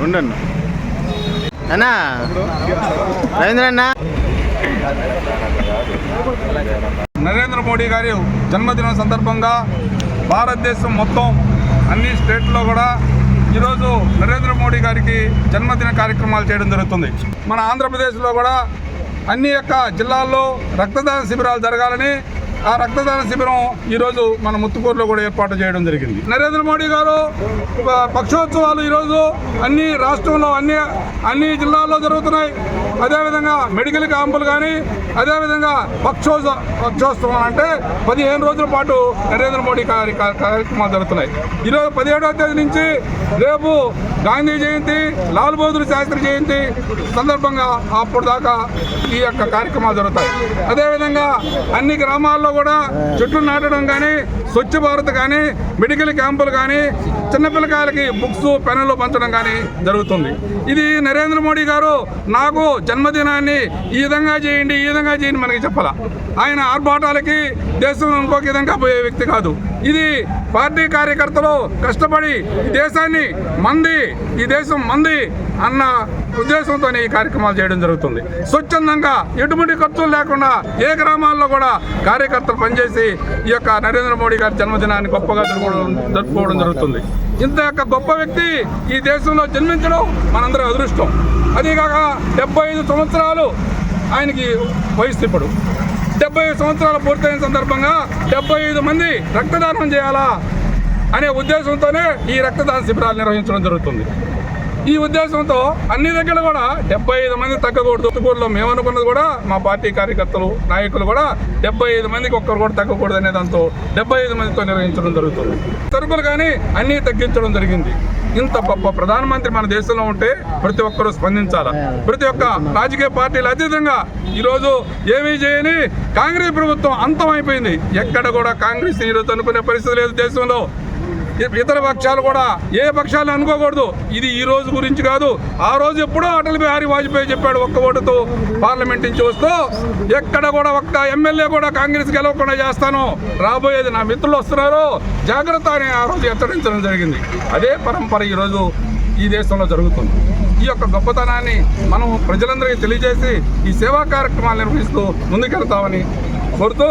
ఉండండి అన్నా రవీంద్ర అన్న. నరేంద్ర మోడీ గారి జన్మదినం సందర్భంగా భారతదేశం మొత్తం అన్ని స్టేట్లో కూడా ఈరోజు నరేంద్ర మోడీ గారికి జన్మదిన కార్యక్రమాలు చేయడం జరుగుతుంది. మన ఆంధ్రప్రదేశ్లో కూడా అన్ని జిల్లాల్లో రక్తదాన శిబిరాలు జరగాలని ఆ రక్తదాన శిబిరం ఈరోజు మన ముత్తుకూరులో కూడా ఏర్పాటు చేయడం జరిగింది. నరేంద్ర మోడీ గారు పక్షోత్సవాలు ఈరోజు అన్ని రాష్ట్రంలో అన్ని జిల్లాల్లో జరుగుతున్నాయి. అదేవిధంగా మెడికల్ క్యాంపులు కానీ అదేవిధంగా పక్షోత్సవం అంటే 15 రోజుల పాటు నరేంద్ర మోడీ గారి కార్యక్రమాలు జరుగుతున్నాయి. ఈరోజు 17వ తేదీ నుంచి రేపు గాంధీ జయంతి, లాల్ బహదూర్ శాస్త్రి జయంతి సందర్భంగా అప్పుడు దాకా ఈ కార్యక్రమాలు జరుగుతాయి. అదేవిధంగా అన్ని గ్రామాల్లో కూడా చెట్లు నాటడం కానీ, స్వచ్ఛ భారత్ కానీ, మెడికల్ క్యాంపులు కానీ, చిన్నపిల్లకాయలకి బుక్స్ పెన్నులు పంచడం కానీ జరుగుతుంది. ఇది నరేంద్ర మోడీ గారు నాకు జన్మదినాన్ని ఈ విధంగా చేయండి మనకి చెప్పాల. ఆయన ఆర్భాటాలకి దేశం ఇంకొక విధంగా పోయే వ్యక్తి కాదు. ఇది పార్టీ కార్యకర్తలు కష్టపడి ఈ దేశం మంది అన్న ఉద్దేశంతో ఈ కార్యక్రమాలు చేయడం జరుగుతుంది. స్వచ్ఛందంగా ఎటువంటి ఖర్చులు లేకుండా ఏ గ్రామాల్లో కూడా కార్యకర్తలు పనిచేసి ఈ నరేంద్ర మోడీ గారి జన్మదినాన్ని గొప్పగా జరుపుకోవడం జరుగుతుంది. ఇంత గొప్ప వ్యక్తి ఈ దేశంలో జన్మించడం మనందరి అదృష్టం. అదేగాక 75 సంవత్సరాలు ఆయనకి వయసు. ఇప్పుడు 75 సంవత్సరాలు పూర్తయిన సందర్భంగా 75 మంది రక్తదానం చేయాలా అనే ఉద్దేశంతోనే ఈ రక్తదాన శిబిరాలు నిర్వహించడం జరుగుతుంది. ఈ ఉద్దేశంతో అన్ని దగ్గర కూడా 75 మంది తగ్గకూడదు. ముత్తుకూరులో మేము అనుకున్నది కూడా మా పార్టీ కార్యకర్తలు నాయకులు కూడా 75 మందికి ఒక్కరు కూడా తగ్గకూడదు అనే దాంతో 75 మందితో నిర్వహించడం జరుగుతుంది. సరుకులు కానీ అన్నీ తగ్గించడం జరిగింది. ఇంత గొప్ప ప్రధానమంత్రి మన దేశంలో ఉంటే ప్రతి ఒక్కరూ స్పందించాలా. ప్రతి ఒక్క రాజకీయ పార్టీలు అతీతంగా ఈరోజు ఏమీ చేయని కాంగ్రెస్ ప్రభుత్వం అంతమైపోయింది. ఎక్కడ కూడా కాంగ్రెస్ ఈరోజు అనుకునే పరిస్థితి లేదు దేశంలో. ఇతర పక్షాలు కూడా ఏ పక్షాలు అనుకోకూడదు. ఇది ఈ రోజు గురించి కాదు. ఆ రోజు ఎప్పుడో అటల్ బిహారీ వాజ్పేయి చెప్పాడు, ఒక్క ఓటుతో పార్లమెంట్ నుంచి వస్తూ ఎక్కడ కూడా ఒక్క ఎమ్మెల్యే కూడా కాంగ్రెస్ గెలవకుండా చేస్తాను, రాబోయేది నా మిత్రులు వస్తున్నారు, జాగ్రత్త అని ఆ రోజు హెచ్చరించడం జరిగింది. అదే పరంపర ఈరోజు ఈ దేశంలో జరుగుతుంది. ఈ గొప్పతనాన్ని మనం ప్రజలందరికీ తెలియజేసి ఈ సేవా కార్యక్రమాలు నిర్వహిస్తూ ముందుకెళ్తామని కోరుతూ